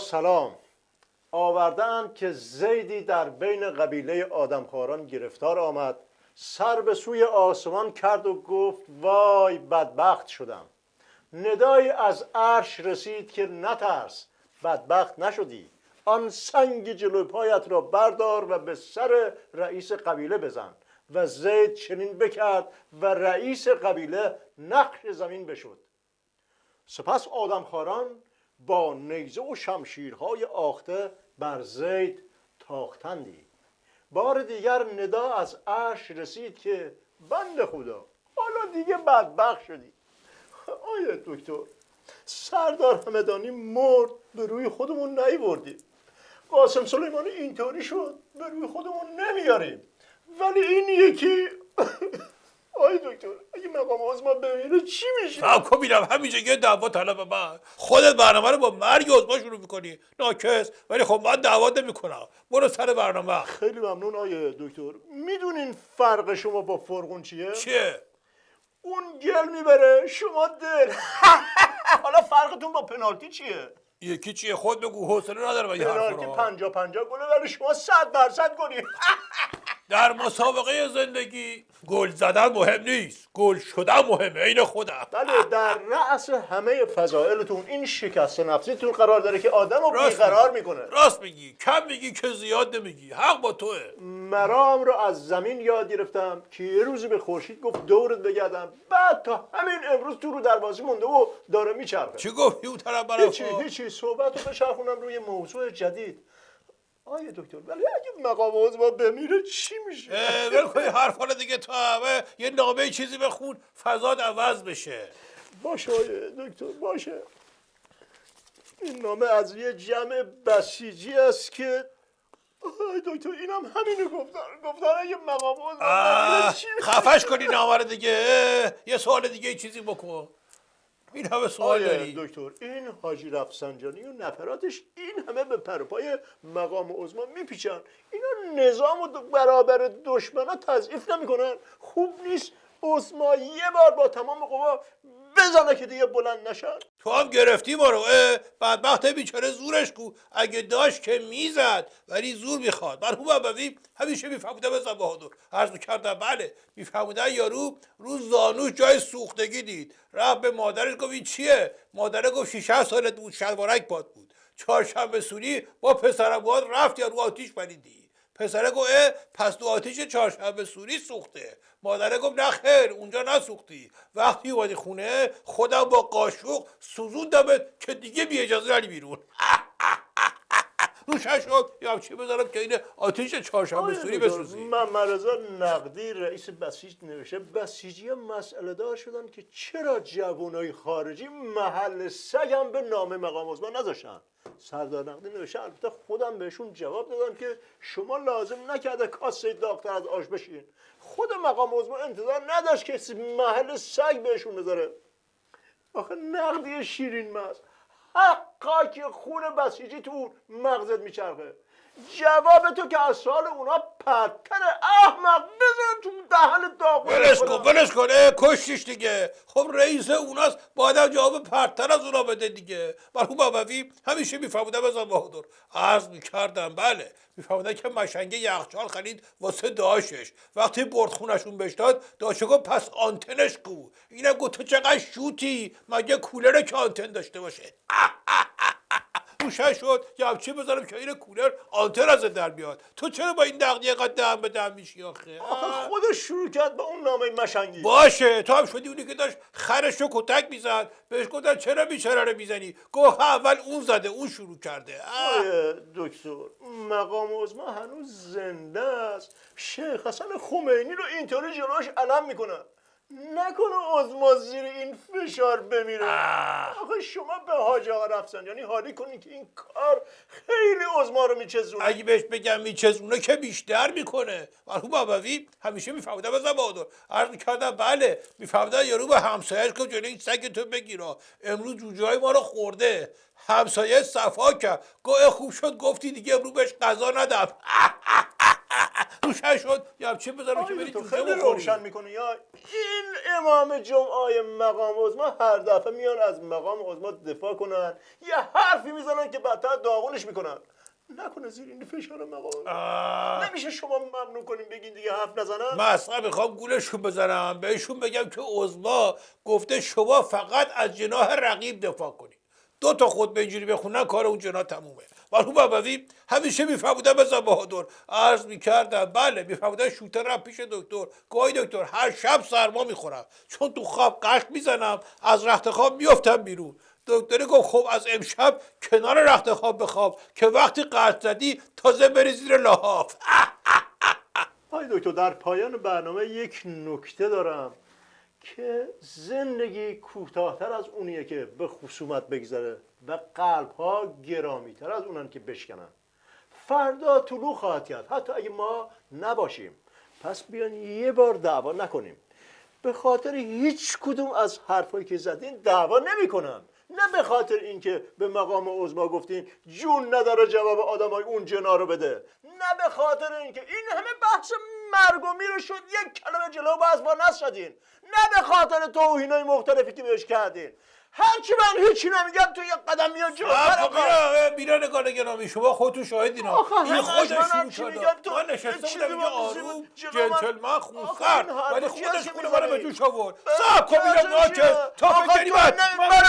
سلام. آورده‌اند که زیدی در بین قبیله آدمخواران گرفتار آمد، سر به سوی آسمان کرد و گفت وای بدبخت شدم. ندایی از عرش رسید که نترس، بدبخت نشدی. آن سنگ جلوی پایت را بردار و به سر رئیس قبیله بزن. و زید چنین بکرد و رئیس قبیله نقش زمین بشد. سپس آدمخواران با نیزه و شمشیرهای آخته بر زید تاختندی. بار دیگر ندا از عرش رسید که بنده خدا حالا دیگه بدبخت شدی. آیه دکتر، سردار همدانی مرد، به روی خودمون نیوردیم. قاسم سلیمانی اینطوری شد، به روی خودمون نمیاریم. ولی این یکی آی دکتر، اگه مقام عظما بمیره چی میشه؟ صاحب کن میرم همینجا یه دعوا طلب من. خودت برنامه رو با مرگ عظما شروع میکنی ناکس، ولی خب من دعوا نمیکنم. برو سر برنامه. خیلی ممنون آیه دکتر. میدونین فرق شما با فرغون چیه؟ چیه؟ اون گل میبره، شما دل. حالا فرقتون با پنالتی چیه؟ یکی چیه؟ خود بگو، حوصله ندارم این حرفا پنالتی رو. 50-50 گله، ولی شما 100% گلی. در مسابقه زندگی گل زدن مهم نیست، گل شدن مهمه. عین خودم. بله، در رأس همه فضائلتون این شکست نفسیتون قرار داره که آدم رو راست بیقرار میگی. میکنه. راست میگی، کم میگی که زیاد نمیگی. حق با توه. مرام رو از زمین یاد گرفتم که یه روزی به خورشید گفت دورت بگردم، بعد تا همین امروز تو رو دروازه مونده و داره میچرخه. چی گفتی اون طرف برای هیچی صحبت رو بچرخونم روی موضوع جدید. آیه دکتر، ولی اگه مقام عظما بمیره چی میشه؟ ول کن حرفا رو دیگه. تو همه یه نامه چیزی بخون فضاد عوض بشه. باشه آیه دکتر، باشه. این نامه از یه جمع بسیجی است که آی دکتر اینم همینو گفتن اگه مقام عظما بمیره چی میشه؟ خفش کنی نامه رو دیگه. یه سوال دیگه چیزی بکن. این همه سوال داری. دکتر، این حاجی رفسنجانی و نفراتش این همه به پرپای مقام عظما میپیچن، اینا نظام و برابر دشمنا تضعیف نمیکنن. خوب نیست عظما یه بار با تمام قوا بزنه که دیگه بلند نشن. تو هم گرفتی ما رو. بدبخت بیچاره زورش کو. اگه داشت که میزد، ولی زور میخواد. مرحوم ابوی همیشه میفهمیدم از بهادر. عرض میکردم بله، میفهمیدن یارو روز زانوش جای سوختگی دید، رفت به مادرش گفت این چیه؟ مادره گفت 6 سالت بود، شلوارک باد بود. چهارشنبه سوری با پسرم باد رفت یا رو آتیش پریدی. پسره گفت پس تو آتیش چهارشنبه سوری سوخته. مادره گفت نه خیر، اونجا نسوختی. وقتی اومدی خونه خودم با قاشق سوزوندمت که دیگه بی اجازه نری بیرون. روشن شد یا چی بذارم که این آتیش چهارشنبه سوری بسوزی. محمد رضا نقدی رئیس بسیج نوشته بسیجی مسئله دار شدن که چرا جوانای خارجی محل سگم به نام مقام عظما نذاشتن. سردار نقدی نوشته البته خودم بهشون جواب دادم که شما لازم نکرده کاسه داغ‌تر از آش بشین. خود مقام عظما انتظار نداشت که محل سگ بهشون بذاره. آخه نقدی شیرین مغز، حقا که خون بسیجی تو مغزت میچرخه. جواب تو که از سال اونا پرتر احمق، بزن تو دهن داغون. ولش کن کشتیش دیگه. خب رئیس اوناست، باید جواب پرتر از اونا بده دیگه. مرحوم ابوی همیشه میفهمیدم از بهادر. عرض میکردم بله، میفهمیدن که مشنگه یخچال خرید واسه داشش. وقتی برد خونشون بهش داد، داشته گفت پس آنتنش کو. اینم گفت تو چقدر شوتی، مگه کولره که آنتن داشته باشه؟ روشن شد یا چی بذارم که این کولر آنتن ازت در بیاد. تو چرا با این نقدی قد دم به دم میشی آخه؟ خودش شروع کرد با اون نامه مشنگی. باشه، تو هم شدی اونی که داشت خرش رو کتک میزد. بهش گفتن چرا بیچاره رو میزنی؟ گفت اول اون زده، اون شروع کرده. دکتر، مقام عظما هنوز زنده است. شیخ حسن خمینی رو اینطوری جلوش علم میکنه. نکنه عظما زیر این فشار بمیره. آخه شما به حاج آقا رفسنجانی حالی کنین که این کار خیلی عظما رو میچزونه. اگه بهش بگم میچزونه که بیشتر میکنه. مرحوم ابوی همیشه میفهمیدم از بهادر. عرض میکردم بله، میفهمیدم یارو به همسایه‌اش گفت جلوی این سگ تو بگیرا، امروز جوجه‌های ما رو خورده. همسایه صفا کرد، گفت خوب شد گفتی دیگه امروز بهش غذا ندم. روشن شد یا چه بذارم که بری تو جوجه خیلی بخوری روشن میکنی. یا این امام جمعه مقام عظما هر دفعه میان از مقام عظما دفاع کنن، یه حرفی میزنن که بعدتر داغونش میکنن. نکنه زیر این فشار مقام نمیشه شما ممنون کنیم بگین دیگه حرف نزنن؟ من اصلا میخوام گولشون بزنم، بهشون بگم که عظما گفته شما فقط از جناح رقیب دفاع کنید. 2 تا خطبه اینجوری بخونن کار اون جناح تمومه. مرحوم بابوی همیشه میفهمودن بزن بهادر، عرض میکردم بله میفهمودن شوتر رفت پیش دکتر، گاهی دکتر هر شب سرما میخورم چون تو خواب قشق میزنم از رخت خواب میافتم بیرون. دکتر گفت خب از امشب کنار رخت خواب بخواب که وقتی قشق زدی تازه بری زیر لحاف. های دکتر، در پایان برنامه یک نکته دارم که زندگی کوتاه‌تر از اونیه که به خصومت بگذره و قلب‌ها گرامی‌تر از اونن که بشکنن. فردا طلوع خواهد کرد حتی اگه ما نباشیم. پس بیان یه بار دعوا نکنیم. به خاطر هیچ کدوم از حرفایی که زدین دعوا نمی‌کنم. نه به خاطر اینکه به مقام عظما گفتین جون نداره جواب آدمای اون جنا رو بده، نه به خاطر اینکه این همه بحث مرگ و میر شد یک کلمه جلو باز با نشدین، نه به خاطر توهینای مختلفی که بهش کردین. هرچی من هیچی نمیگم تو یک قدم میاد جلو. بیرا نگاه گرامی شما خودتون شاهدین ها. این خودش شروع شد. من نشسته بودم اینجا آروم جنتلمن خونسرد ولی خودش خونه منو به جوش آورد. صاحب کن بیرم ناچه تا فکری من من